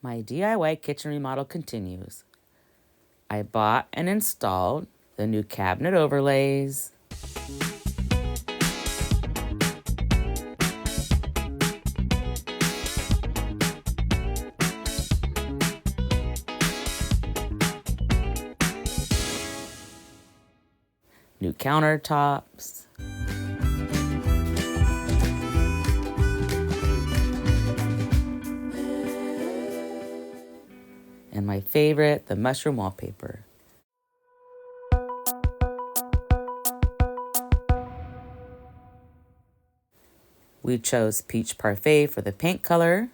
My DIY kitchen remodel continues. I bought and installed the new cabinet overlays, new countertops, and my favorite, the mushroom wallpaper. We chose peach parfait for the paint color,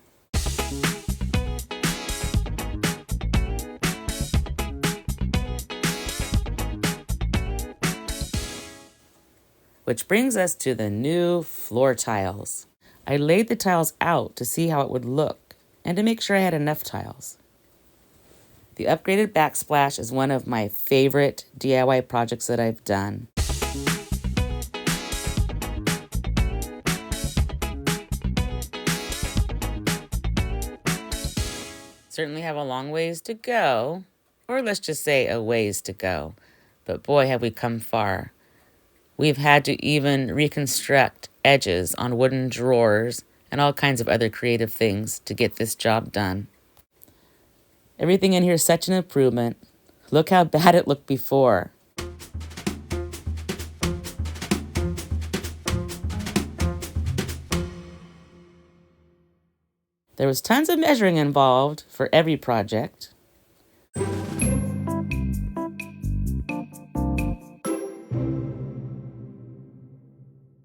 which brings us to the new floor tiles. I laid the tiles out to see how it would look and to make sure I had enough tiles. The upgraded backsplash is one of my favorite DIY projects that I've done. Certainly have a long ways to go, or let's just say a ways to go. But boy, have we come far. We've had to even reconstruct edges on wooden drawers and all kinds of other creative things to get this job done. Everything in here is such an improvement. Look how bad it looked before. There was tons of measuring involved for every project. I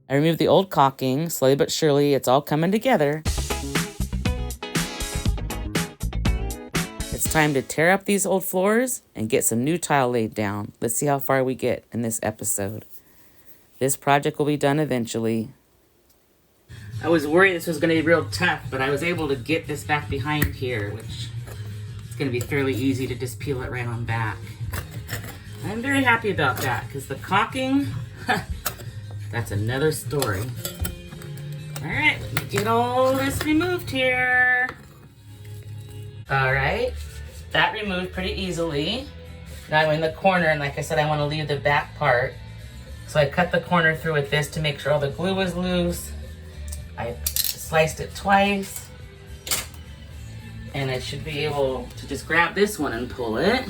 removed the old caulking. Slowly but surely, it's all coming together. It's time to tear up these old floors and get some new tile laid down. Let's see how far we get in this episode. This project will be done eventually. I was worried this was going to be real tough, but I was able to get this back behind here, which is going to be fairly easy to just peel it right on back. I'm very happy about that because the caulking, that's another story. All right, let me get all this removed here. All right, that removed pretty easily. Now I'm in the corner, and like I said, I want to leave the back part. So I cut the corner through with this to make sure all the glue was loose. I sliced it twice. And I should be able to just grab this one and pull it.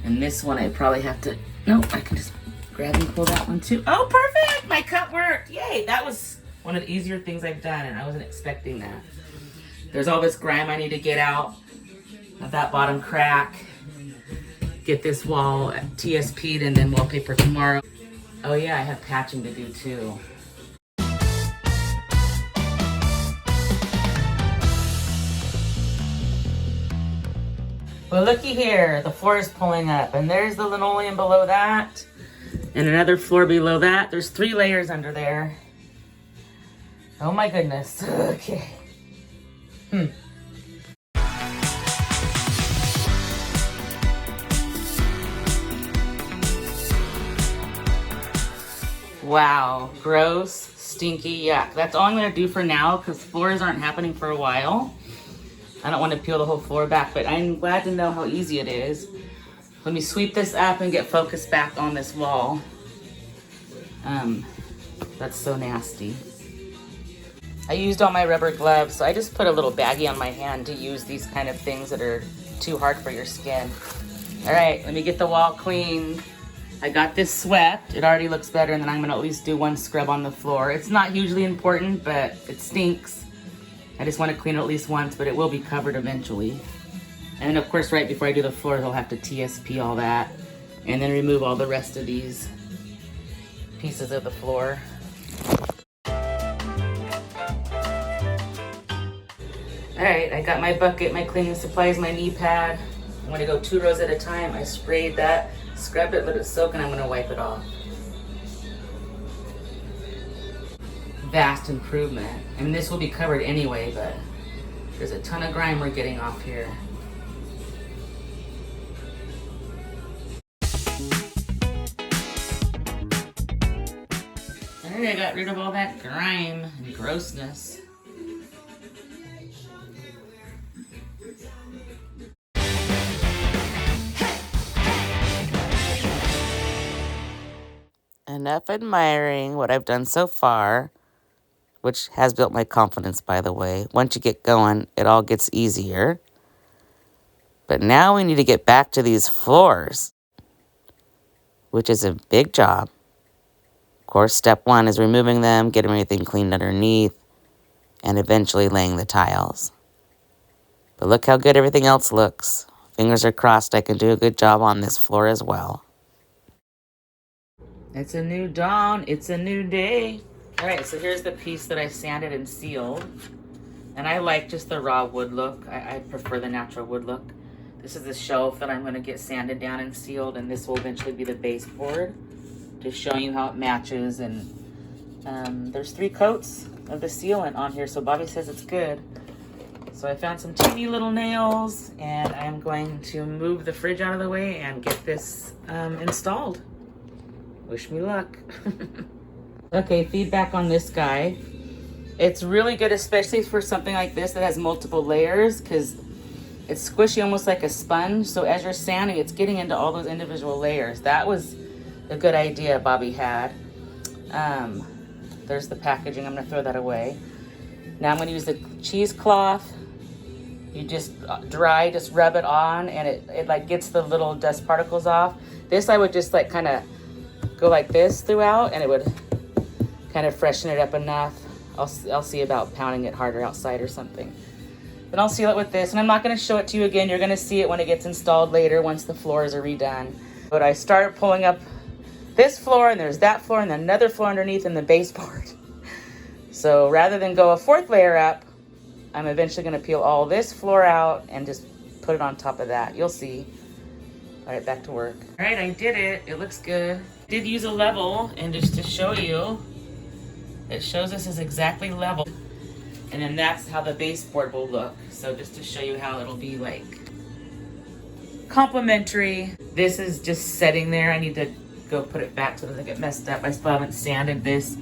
And this one I probably have to, nope, I can just grab and pull that one too. Oh, perfect, my cut worked, yay. That was one of the easier things I've done, and I wasn't expecting that. There's all this grime I need to get out of that bottom crack. Get this wall TSP'd and then wallpaper tomorrow. Oh yeah, I have patching to do too. Well, looky here, the floor is pulling up, and there's the linoleum below that, and another floor below that. There's 3 layers under there. Oh my goodness, okay. Wow, gross, stinky, yuck. That's all I'm gonna do for now because floors aren't happening for a while. I don't want to peel the whole floor back, but I'm glad to know how easy it is. Let me sweep this up and get focused back on this wall. That's so nasty. I used all my rubber gloves, so I just put a little baggie on my hand to use these kind of things that are too hard for your skin. All right, let me get the wall cleaned. I got this swept. It already looks better, and then I'm gonna at least do 1 scrub on the floor. It's not hugely important, but it stinks. I just want to clean it at least once, but it will be covered eventually. And then of course, right before I do the floors, I'll have to TSP all that and then remove all the rest of these pieces of the floor. All right, I got my bucket, my cleaning supplies, my knee pad. I'm gonna go 2 rows at a time. I sprayed that, scrubbed it, let it soak, and I'm gonna wipe it off. Vast improvement. I mean, this will be covered anyway, but there's a ton of grime we're getting off here. All right, I got rid of all that grime and grossness. Enough admiring what I've done so far, which has built my confidence, by the way. Once you get going, it all gets easier. But now we need to get back to these floors, which is a big job. Of course, step one is removing them, getting everything cleaned underneath, and eventually laying the tiles. But look how good everything else looks. Fingers are crossed I can do a good job on this floor as well. It's a new dawn. It's a new day. All right, so here's the piece that I sanded and sealed. And I like just the raw wood look. I prefer the natural wood look. This is the shelf that I'm going to get sanded down and sealed, and this will eventually be the baseboard. Just showing you how it matches. And there's 3 coats of the sealant on here, so Bobby says it's good. So I found some teeny little nails, and I'm going to move the fridge out of the way and get this installed. Wish me luck. Okay, feedback on this guy. It's really good, especially for something like this that has multiple layers, because it's squishy almost like a sponge. So as you're sanding, it's getting into all those individual layers. That was a good idea Bobby had. There's the packaging. I'm going to throw that away. Now I'm going to use the cheesecloth. You just just rub it on, and it like gets the little dust particles off. This I would just like kind of go like this throughout, and it would kind of freshen it up enough. I'll see about pounding it harder outside or something. Then I'll seal it with this, and I'm not going to show it to you again. You're going to see it when it gets installed later once the floors are redone. But I started pulling up this floor, and there's that floor, and then another floor underneath, and the baseboard. So rather than go a 4th layer up, I'm eventually going to peel all this floor out and just put it on top of that. You'll see. All right, back to work. All right, I did it. It looks good. Did use a level, and just to show you, it shows this is exactly level. And then that's how the baseboard will look. So just to show you how it'll be like complimentary. This is just setting there. I need to go put it back so it doesn't get messed up. I still haven't sanded this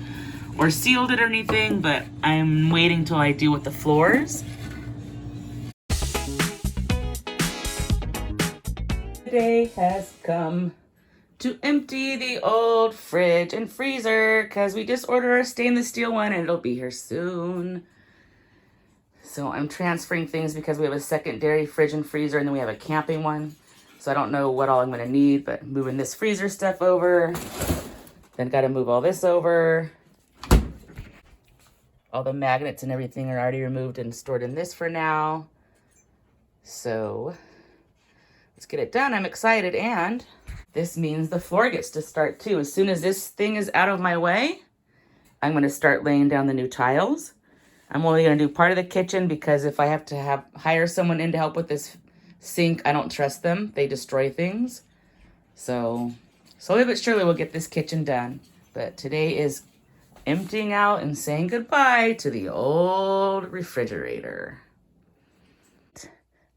or sealed it or anything, but I'm waiting till I do with the floors. The day has come to empty the old fridge and freezer, because we just ordered our stainless steel one and it'll be here soon. So I'm transferring things because we have a secondary fridge and freezer, and then we have a camping one. So I don't know what all I'm going to need, but moving this freezer stuff over. Then got to move all this over. All the magnets and everything are already removed and stored in this for now. So let's get it done. I'm excited, and this means the floor gets to start too. As soon as this thing is out of my way, I'm going to start laying down the new tiles. I'm only going to do part of the kitchen because if I have to hire someone in to help with this sink, I don't trust them. They destroy things. So slowly but surely we'll get this kitchen done. But today is emptying out and saying goodbye to the old refrigerator.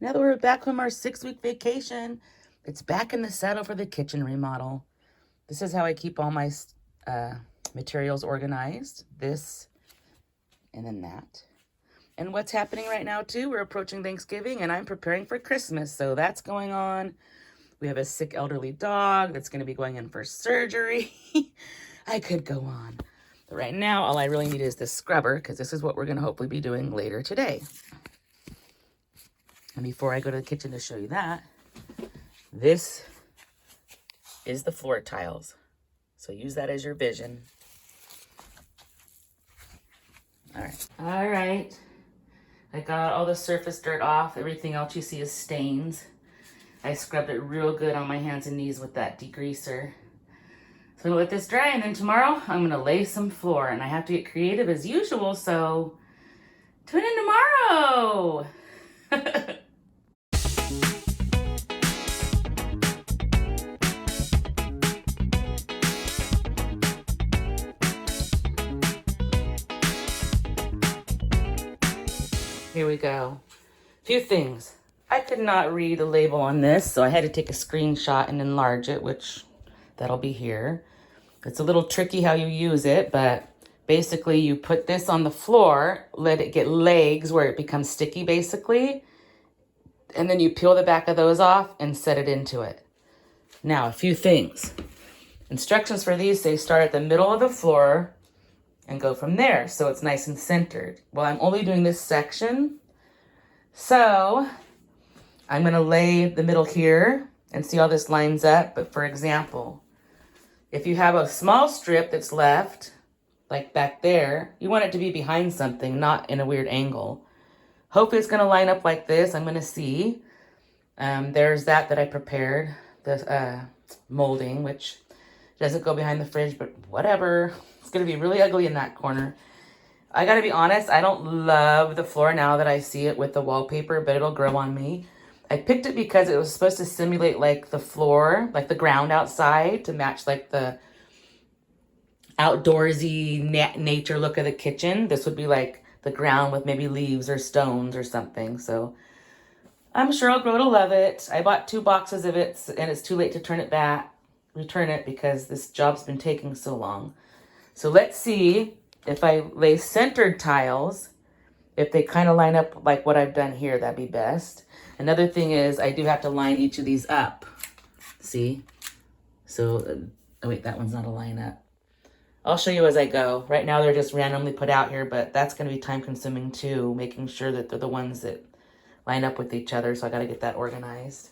Now that we're back from our 6-week vacation, it's back in the saddle for the kitchen remodel. This is how I keep all my materials organized. This and then that. And what's happening right now too, we're approaching Thanksgiving and I'm preparing for Christmas. So that's going on. We have a sick elderly dog that's going to be going in for surgery. I could go on. But right now, all I really need is this scrubber, because this is what we're going to hopefully be doing later today. And before I go to the kitchen to show you that, this is the floor tiles. So use that as your vision. All right. I got all the surface dirt off. Everything else you see is stains. I scrubbed it real good on my hands and knees with that degreaser. So I'm gonna let this dry, and then tomorrow I'm gonna lay some floor, and I have to get creative as usual, so tune in tomorrow. Here we go. Few things. I could not read the label on this, so I had to take a screenshot and enlarge it, which that'll be here. It's a little tricky how you use it, but basically you put this on the floor, let it get legs where it becomes sticky basically, and then you peel the back of those off and set it into it. Now, a few things. Instructions for these say start at the middle of the floor and go from there, so it's nice and centered. Well, I'm only doing this section, so I'm gonna lay the middle here and see how this lines up. But for example, if you have a small strip that's left, like back there, you want it to be behind something, not in a weird angle. Hopefully it's gonna line up like this. I'm gonna see. There's that I prepared, the molding, which doesn't go behind the fridge, but whatever. It's gonna be really ugly in that corner. I gotta be honest, I don't love the floor now that I see it with the wallpaper, but it'll grow on me. I picked it because it was supposed to simulate like the floor, like the ground outside, to match like the outdoorsy nature look of the kitchen. This would be like the ground with maybe leaves or stones or something. So I'm sure I'll grow to love it. I bought 2 boxes of it, and it's too late to return it because this job's been taking so long. So let's see if I lay centered tiles, if they kind of line up like what I've done here, that'd be best. Another thing is I do have to line each of these up. See? So, oh wait, that one's not a line up. I'll show you as I go. Right now they're just randomly put out here, but that's going to be time consuming too, making sure that they're the ones that line up with each other. So I got to get that organized.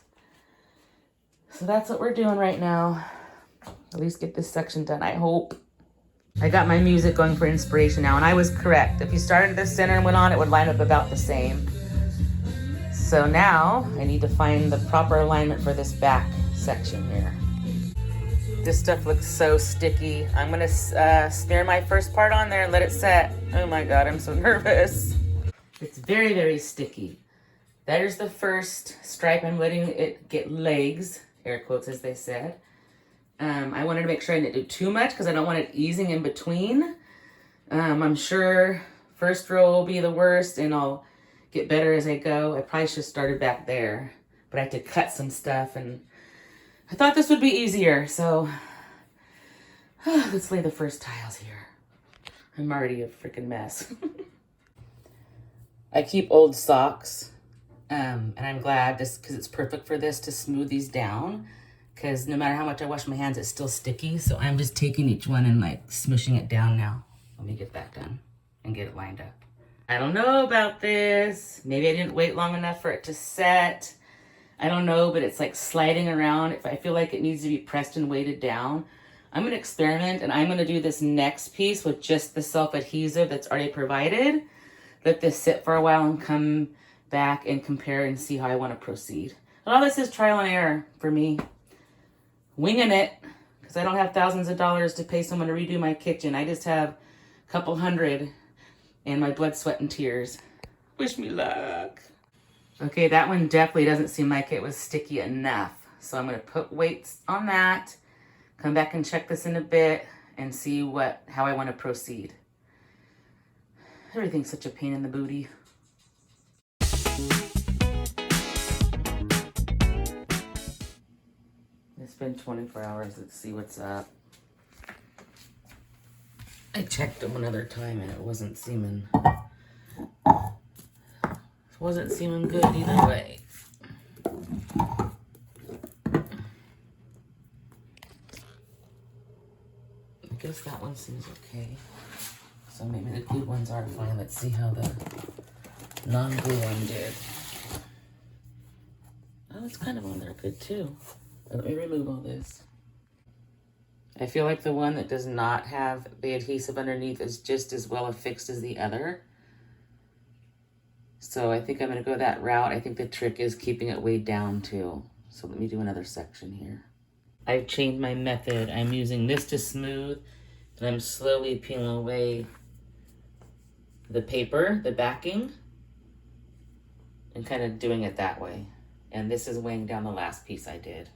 So that's what we're doing right now. At least get this section done, I hope. I got my music going for inspiration now, and I was correct. If you started at the center and went on, it would line up about the same. So now I need to find the proper alignment for this back section here. This stuff looks so sticky. I'm gonna smear my first part on there and let it set. Oh my God, I'm so nervous. It's very, very sticky. There's the first stripe. I'm letting it get legs, air quotes as they said. I wanted to make sure I didn't do too much because I don't want it easing in between. I'm sure first row will be the worst and I'll get better as I go. I probably should have started back there, but I had to cut some stuff and I thought this would be easier. So let's lay the first tiles here. I'm already a freaking mess. I keep old socks and I'm glad just because it's perfect for this to smooth these down. Because no matter how much I wash my hands, it's still sticky. So I'm just taking each one and like smushing it down now. Let me get that done and get it lined up. I don't know about this. Maybe I didn't wait long enough for it to set. I don't know, but it's like sliding around. If I feel like it needs to be pressed and weighted down, I'm gonna experiment and I'm gonna do this next piece with just the self-adhesive that's already provided. Let this sit for a while and come back and compare and see how I wanna proceed. A lot of this is trial and error for me. Winging it, because I don't have thousands of dollars to pay someone to redo my kitchen. I just have a couple hundred and my blood, sweat, and tears. Wish me luck. Okay, that one definitely doesn't seem like it was sticky enough. So I'm gonna put weights on that, come back and check this in a bit and see how I wanna proceed. Everything's such a pain in the booty. It's been 24 hours. Let's see what's up. I checked them another time and it wasn't seeming good either way. I guess that one seems okay. So maybe the glued ones are fine. Let's see how the non-glue one did. Oh, it's kind of on there good too. Let me remove all this. I feel like the one that does not have the adhesive underneath is just as well affixed as the other. So I think I'm gonna go that route. I think the trick is keeping it weighed down too. So let me do another section here. I've changed my method. I'm using this to smooth, and I'm slowly peeling away the paper, the backing, and kind of doing it that way. And this is weighing down the last piece I did.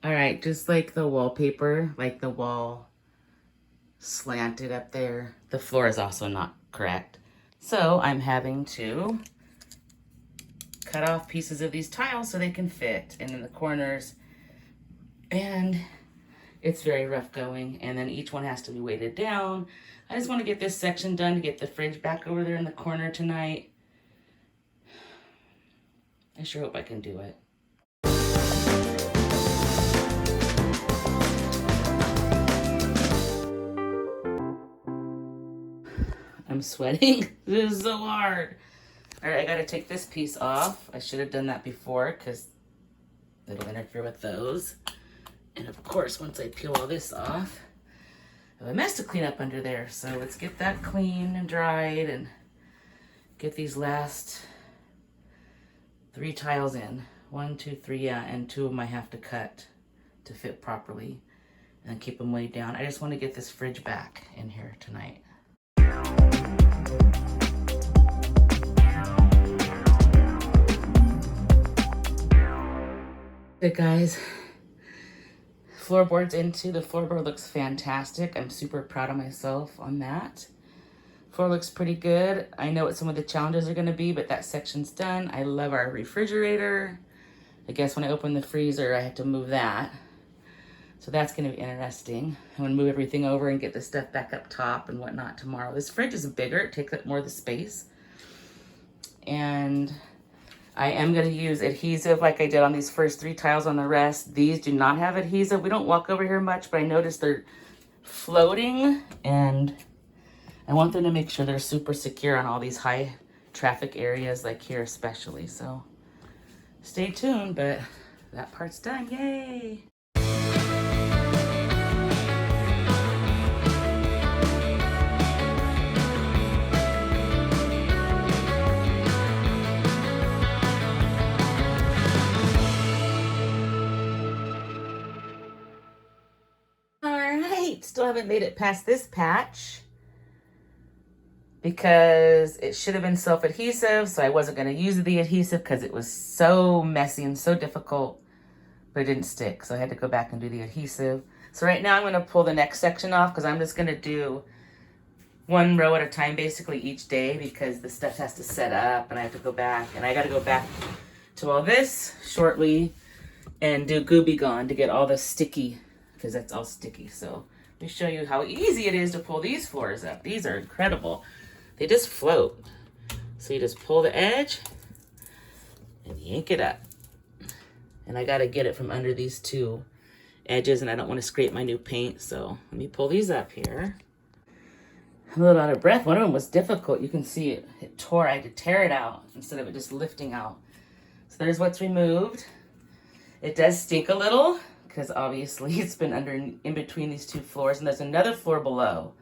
All right, just like the wallpaper, like the wall slanted up there, the floor is also not correct. So I'm having to cut off pieces of these tiles so they can fit in the corners. And it's very rough going. And then each one has to be weighted down. I just want to get this section done to get the fridge back over there in the corner tonight. I sure hope I can do it. I'm sweating. This is so hard. All right, I gotta take this piece off. I should have done that before because it'll interfere with those. And of course, once I peel all this off, I have a mess to clean up under there. So let's get that clean and dried and get these last 3 tiles in. 1, 2, 3, yeah, and 2 of them I have to cut to fit properly and keep them laid down. I just want to get this fridge back in here tonight. Good guys, floorboard's into. The floorboard looks fantastic. I'm super proud of myself on that. Floor looks pretty good. I know what some of the challenges are gonna be, but that section's done. I love our refrigerator. I guess when I open the freezer, I have to move that. So that's gonna be interesting. I'm gonna move everything over and get the stuff back up top and whatnot tomorrow. This fridge is bigger, it takes up more of the space. And I am gonna use adhesive like I did on these first 3 tiles on the rest. These do not have adhesive. We don't walk over here much, but I noticed they're floating and I want them to make sure they're super secure on all these high traffic areas like here especially. So stay tuned, but that part's done, yay. All right, still haven't made it past this patch because it should have been self-adhesive, so I wasn't going to use the adhesive because it was so messy and so difficult, but it didn't stick, so I had to go back and do the adhesive. So right now I'm going to pull the next section off because I'm just going to do 1 row at a time basically each day because the stuff has to set up and I have to go back, and I got to go back to all this shortly and do Gooby Gone to get all the sticky, because that's all sticky. So let me show you how easy it is to pull these floors up. These are incredible. They just float. So you just pull the edge and yank it up. And I gotta get it from under these 2 edges, and I don't want to scrape my new paint, so let me pull these up here. I'm a little out of breath. One of them was difficult. You can see it tore. I had to tear it out instead of it just lifting out. So there's what's removed. It does stink a little because obviously it's been in between these 2 floors, and there's another floor below.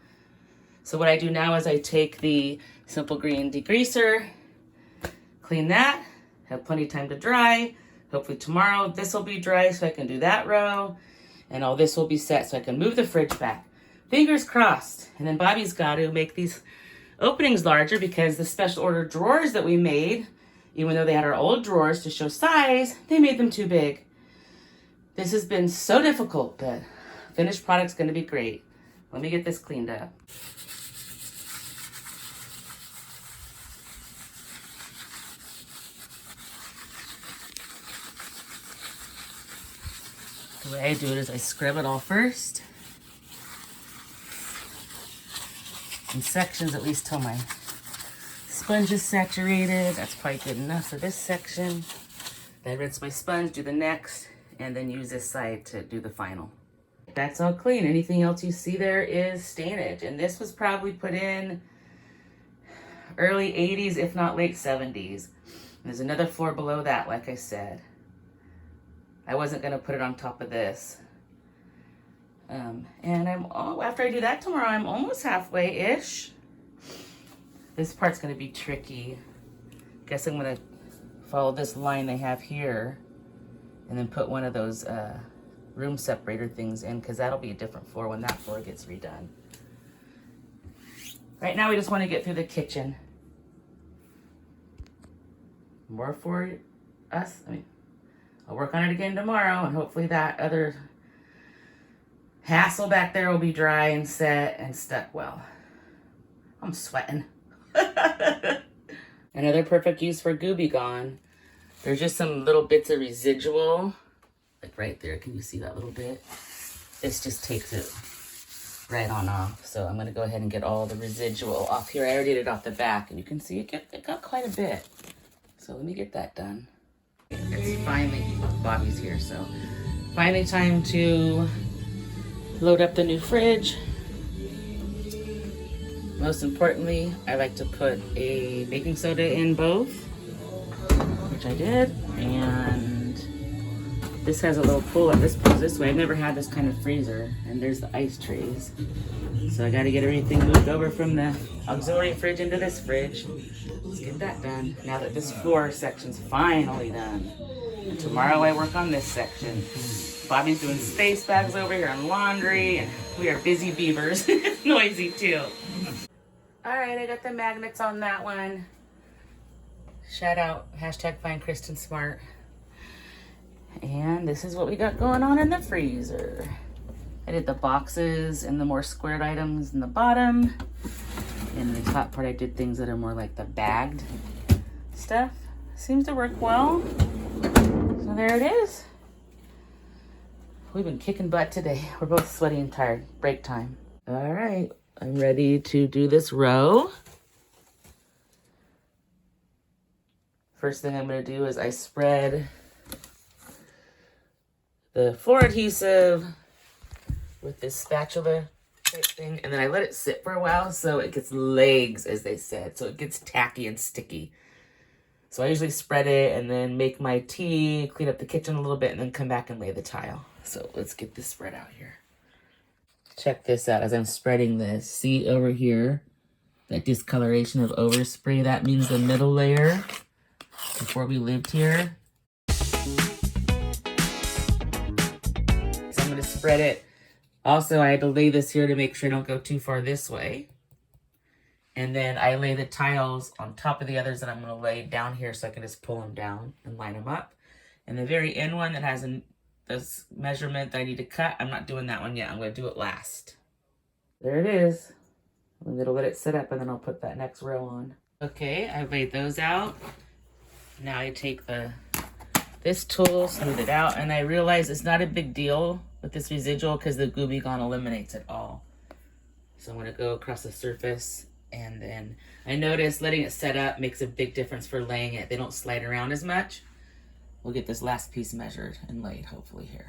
So what I do now is I take the Simple Green degreaser, clean that, have plenty of time to dry. Hopefully tomorrow this will be dry so I can do that row, and all this will be set so I can move the fridge back. Fingers crossed. And then Bobby's got to make these openings larger because the special order drawers that we made, even though they had our old drawers to show size, they made them too big. This has been so difficult, but finished product's gonna be great. Let me get this cleaned up. The way I do it is I scrub it all first in sections, at least till my sponge is saturated. That's probably good enough for this section. Then I rinse my sponge, do the next, and then use this side to do the final. That's all clean. Anything else you see there is stainage. And this was probably put in early 80s, if not late 70s. There's another floor below that, like I said. I wasn't gonna put it on top of this. And after I do that tomorrow, I'm almost halfway-ish. This part's gonna be tricky. Guess I'm gonna follow this line they have here and then put one of those room separator things in, because that'll be a different floor when that floor gets redone. Right now we just want to get through the kitchen. More for us. I mean, I'll work on it again tomorrow, and hopefully that other hassle back there will be dry and set and stuck well. I'm sweating. Another perfect use for Gooby Gone. There's just some little bits of residual, like right there. Can you see that little bit? This just takes it right on off. So I'm gonna go ahead and get all the residual off here. I already did it off the back, and you can see it got quite a bit. So let me get that done. It's finally, Bobby's here, so finally time to load up the new fridge. Most importantly, I like to put a baking soda in both, which I did, and this has a little pull up. This pulls this way. I've never had this kind of freezer, and there's the ice trays. So I got to get everything moved over from the auxiliary fridge into this fridge. Let's get that done. Now that this floor section's finally done. And tomorrow I work on this section. Bobby's doing space bags over here and laundry, and we are busy beavers. It's noisy too. All right, I got the magnets on that one. Shout out, hashtag find Kristen Smart. And this is what we got going on in the freezer. I did the boxes and the more squared items in the bottom. And the top part I did things that are more like the bagged stuff. Seems to work well. So there it is. We've been kicking butt today. We're both sweaty and tired. Break time. All right, I'm ready to do this row. First thing I'm gonna do is I spread the floor adhesive with this spatula type thing, and then I let it sit for a while so it gets legs, as they said, so it gets tacky and sticky. So I usually spread it and then make my tea, clean up the kitchen a little bit, and then come back and lay the tile. So let's get this spread out here. Check this out as I'm spreading this. See over here, that discoloration of overspray? That means the middle layer before we lived here. So I'm gonna spread it. Also, I had to lay this here to make sure I don't go too far this way. And then I lay the tiles on top of the others that I'm gonna lay down here so I can just pull them down and line them up. And the very end one that has this measurement that I need to cut, I'm not doing that one yet. I'm gonna do it last. There it is. I'm gonna let it sit up and then I'll put that next row on. Okay, I laid those out. Now I take this tool, smooth it out, and I realize it's not a big deal with this residual because the Gooby Gone eliminates it all. So I'm gonna go across the surface, and then I notice letting it set up makes a big difference for laying it. They don't slide around as much. We'll get this last piece measured and laid hopefully here.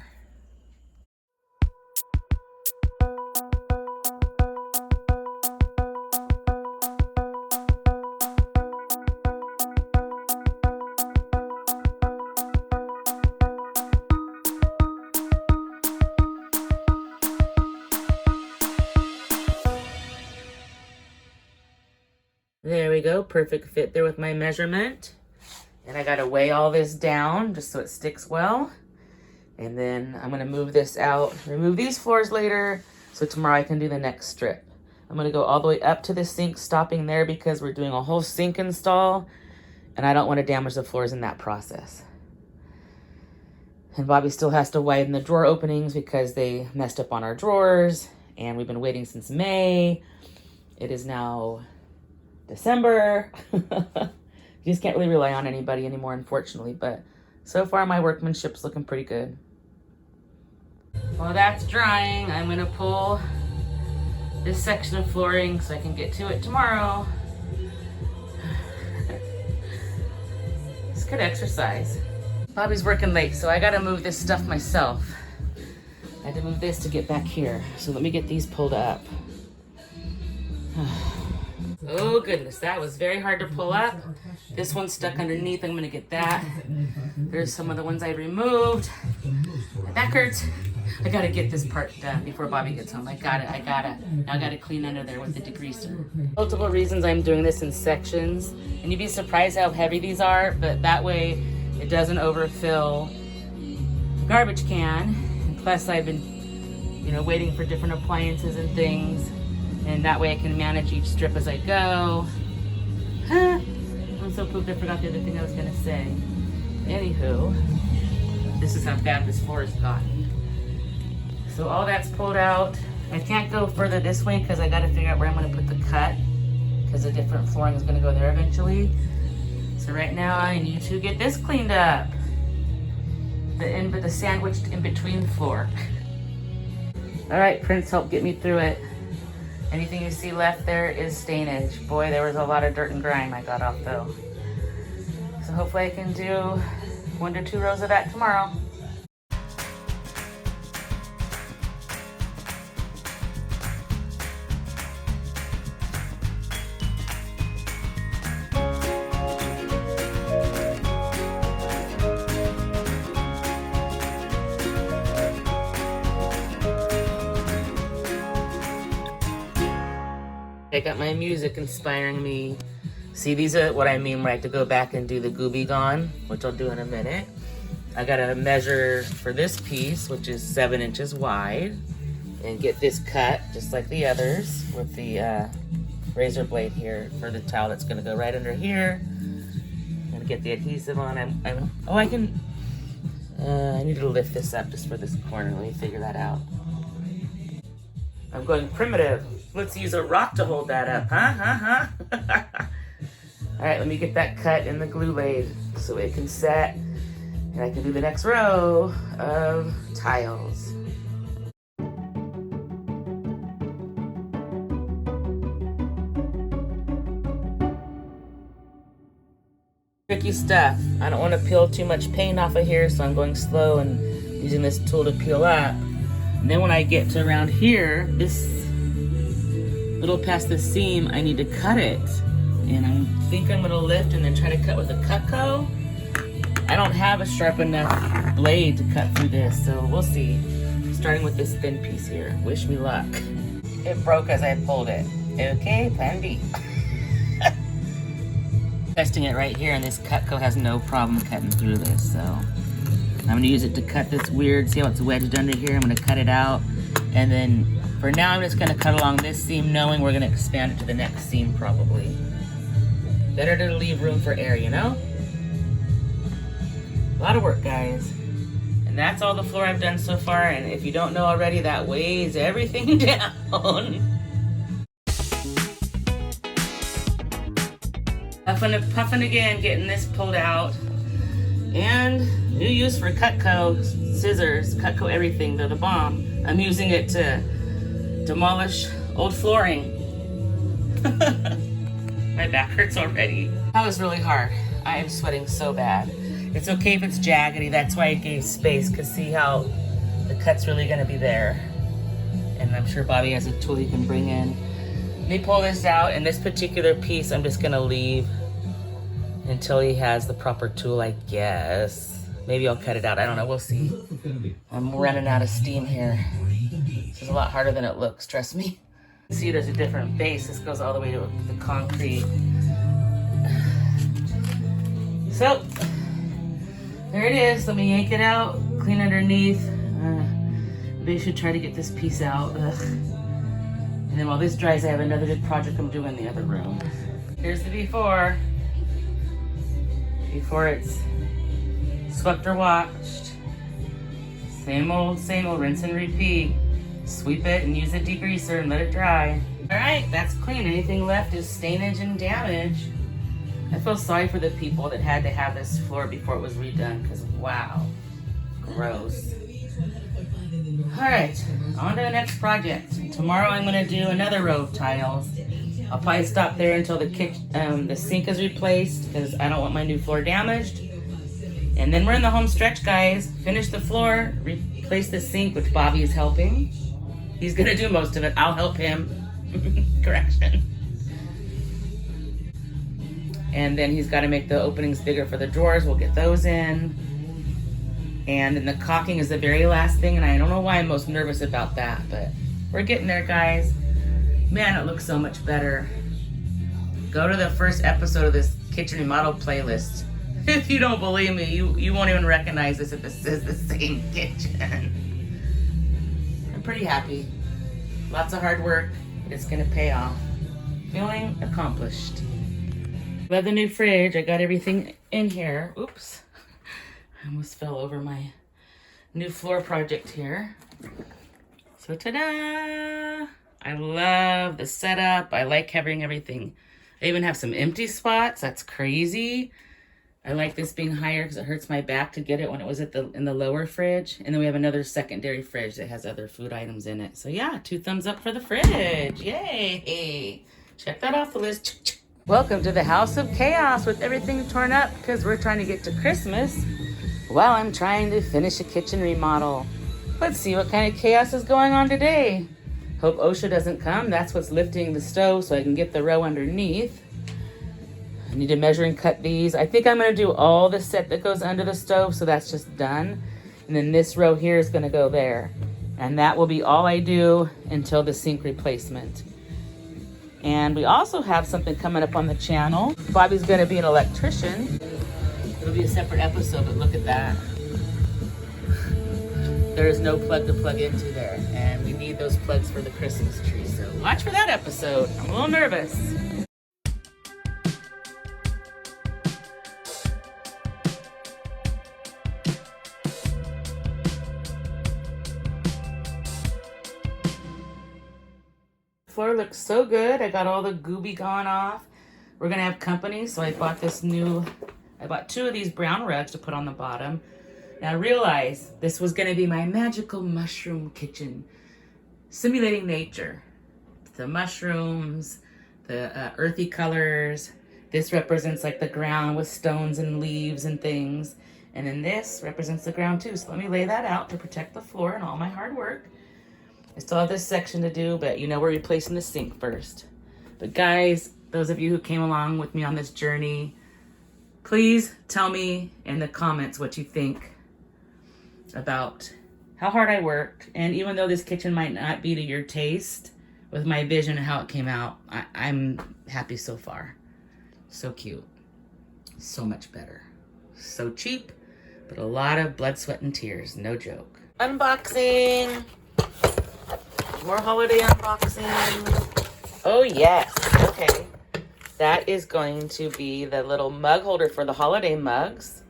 There we go, perfect fit there with my measurement. And I gotta weigh all this down just so it sticks well. And then I'm gonna move this out, remove these floors later, so tomorrow I can do the next strip. I'm gonna go all the way up to the sink, stopping there because we're doing a whole sink install, and I don't wanna damage the floors in that process. And Bobby still has to widen the drawer openings because they messed up on our drawers, and we've been waiting since May. It is now December. You just can't really rely on anybody anymore, unfortunately, but so far my workmanship's looking pretty good. While that's drying, I'm gonna pull this section of flooring so I can get to it tomorrow. It's good exercise. Bobby's working late, so I gotta move this stuff myself. I had to move this to get back here. So let me get these pulled up. Oh goodness, that was very hard to pull up. This one's stuck underneath, I'm gonna get that. There's some of the ones I removed. My back hurts. I gotta get this part done before Bobby gets home. I gotta. Now I gotta clean under there with the degreaser. Multiple reasons I'm doing this in sections. And you'd be surprised how heavy these are, but that way it doesn't overfill the garbage can. And plus I've been, waiting for different appliances and things. And that way I can manage each strip as I go. I'm so pooped I forgot the other thing I was gonna say. Anywho, this is how bad this floor has gotten. So all that's pulled out. I can't go further this way because I gotta figure out where I'm gonna put the cut because the different flooring is gonna go there eventually. So right now I need to get this cleaned up. The sandwiched in between floor. All right, Prince, help get me through it. Anything you see left there is stainage. Boy, there was a lot of dirt and grime I got off though. So hopefully I can do 1 to 2 rows of that tomorrow. I got my music inspiring me. See, these are what I mean when I have to go back and do the Gooby Gone, which I'll do in a minute. I gotta measure for this piece, which is 7 inches wide, and get this cut just like the others with the razor blade here for the towel that's gonna go right under here. I'm gonna get the adhesive on. I need to lift this up just for this corner. Let me figure that out. I'm going primitive. Let's use a rock to hold that up, huh? All right, let me get that cut in the glue lathe so it can set, and I can do the next row of tiles. Tricky stuff. I don't want to peel too much paint off of here, so I'm going slow and using this tool to peel up. And then when I get to around here, this little past the seam, I need to cut it. And I think I'm gonna lift and then try to cut with a Cutco. I don't have a sharp enough blade to cut through this, so we'll see. Starting with this thin piece here. Wish me luck. It broke as I pulled it. Okay, plan B. Testing it right here, and this Cutco has no problem cutting through this, so I'm gonna use it to cut this weird, see how it's wedged under here? I'm gonna cut it out, and then for now I'm just gonna cut along this seam, knowing we're gonna expand it to the next seam probably. Better to leave room for air, you know? A lot of work, guys. And that's all the floor I've done so far, and if you don't know already, that weighs everything down. Puffing again, getting this pulled out. And new use for Cutco scissors, Cutco everything, they're the bomb. I'm using it to demolish old flooring. My back hurts already. That was really hard. I am sweating so bad. It's okay if it's jaggedy, that's why I gave space, because see how the cut's really gonna be there. And I'm sure Bobby has a tool he can bring in. Let me pull this out, and this particular piece I'm just gonna leave until he has the proper tool, I guess. Maybe I'll cut it out, I don't know, we'll see. I'm running out of steam here. This is a lot harder than it looks, trust me. See, there's a different base. This goes all the way to the concrete. So, there it is. Let me yank it out, clean underneath. Maybe I should try to get this piece out. Ugh. And then while this dries, I have another big project I'm doing in the other room. Here's the before. Before it's swept or washed. Same old, rinse and repeat. Sweep it and use a degreaser and let it dry. All right, that's clean. Anything left is stainage and damage. I feel sorry for the people that had to have this floor before it was redone, because wow, gross. All right, on to the next project. Tomorrow I'm gonna do another row of tiles. I'll probably stop there until the sink is replaced, because I don't want my new floor damaged. And then we're in the home stretch, guys. Finish the floor, replace the sink, which Bobby is helping. He's gonna do most of it. I'll help him. Correction. And then he's got to make the openings bigger for the drawers. We'll get those in. And then the caulking is the very last thing, and I don't know why I'm most nervous about that, but we're getting there, guys. Man, it looks so much better. Go to the first episode of this Kitchen Remodel playlist. If you don't believe me, you won't even recognize this if this is the same kitchen. I'm pretty happy. Lots of hard work. It's gonna pay off. Feeling accomplished. Love the new fridge. I got everything in here. Oops. I almost fell over my new floor project here. So ta-da! I love the setup. I like having everything. I even have some empty spots. That's crazy. I like this being higher because it hurts my back to get it when it was in the lower fridge. And then we have another secondary fridge that has other food items in it. So yeah, 2 thumbs up for the fridge. Yay! Check that off the list. Welcome to the house of chaos with everything torn up because we're trying to get to Christmas while I'm trying to finish a kitchen remodel. Let's see what kind of chaos is going on today. Hope OSHA doesn't come. That's what's lifting the stove so I can get the row underneath. I need to measure and cut these. I think I'm going to do all the set that goes under the stove, so that's just done. And then this row here is going to go there. And that will be all I do until the sink replacement. And we also have something coming up on the channel. Bobby's gonna be an electrician. It'll be a separate episode, but look at that. There is no plug to plug into there, and we need those plugs for the Christmas tree. So watch for that episode. I'm a little nervous. Floor looks so good. I got all the gooby gone off. We're gonna have company, so I bought two of these brown rugs to put on the bottom. Now I realized this was gonna be my magical mushroom kitchen, simulating nature. The mushrooms, the earthy colors. This represents like the ground with stones and leaves and things. And then this represents the ground too. So let me lay that out to protect the floor and all my hard work. I still have this section to do, but you know we're replacing the sink first. But guys, those of you who came along with me on this journey, please tell me in the comments what you think about how hard I worked. And even though this kitchen might not be to your taste, with my vision and how it came out, I'm happy so far. So cute. So much better. So cheap, but a lot of blood, sweat, and tears. No joke. Unboxing. More holiday unboxing. Oh yes, okay. That is going to be the little mug holder for the holiday mugs.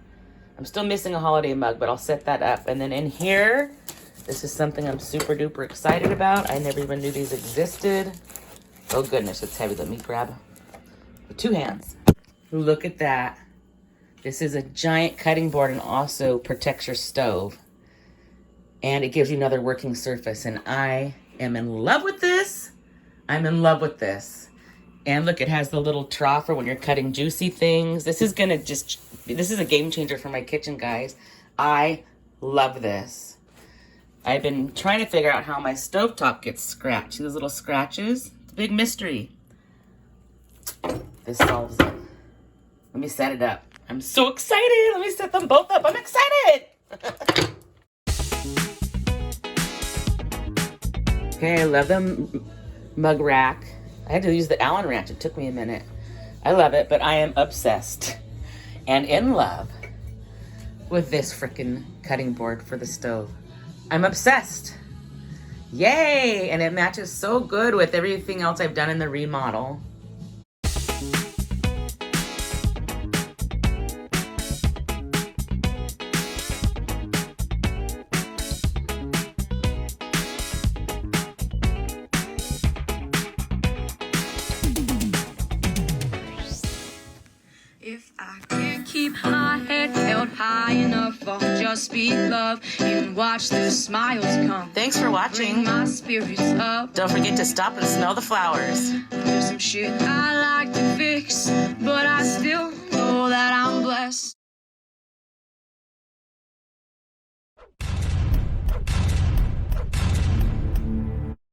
I'm still missing a holiday mug, but I'll set that up. And then in here, this is something I'm super duper excited about. I never even knew these existed. Oh goodness, it's heavy. Let me grab with two hands. Look at that. This is a giant cutting board and also protects your stove. And it gives you another working surface. And I am in love with this. I'm in love with this. And look, it has the little trough for when you're cutting juicy things. This is a game changer for my kitchen, guys. I love this. I've been trying to figure out how my stovetop gets scratched. See those little scratches? It's a big mystery. This solves it. Let me set it up. I'm so excited. Let me set them both up. I'm excited. Okay, I love the mug rack. I had to use the Allen wrench. It took me a minute. I love it, but I am obsessed and in love with this frickin' cutting board for the stove. I'm obsessed. Yay! And it matches so good with everything else I've done in the remodel. If I can't keep my head held high enough, I'll just speak love and watch the smiles come. Thanks for watching. Bring my spirits up. Don't forget to stop and smell the flowers. There's some shit I like to fix, but I still know that I'm blessed.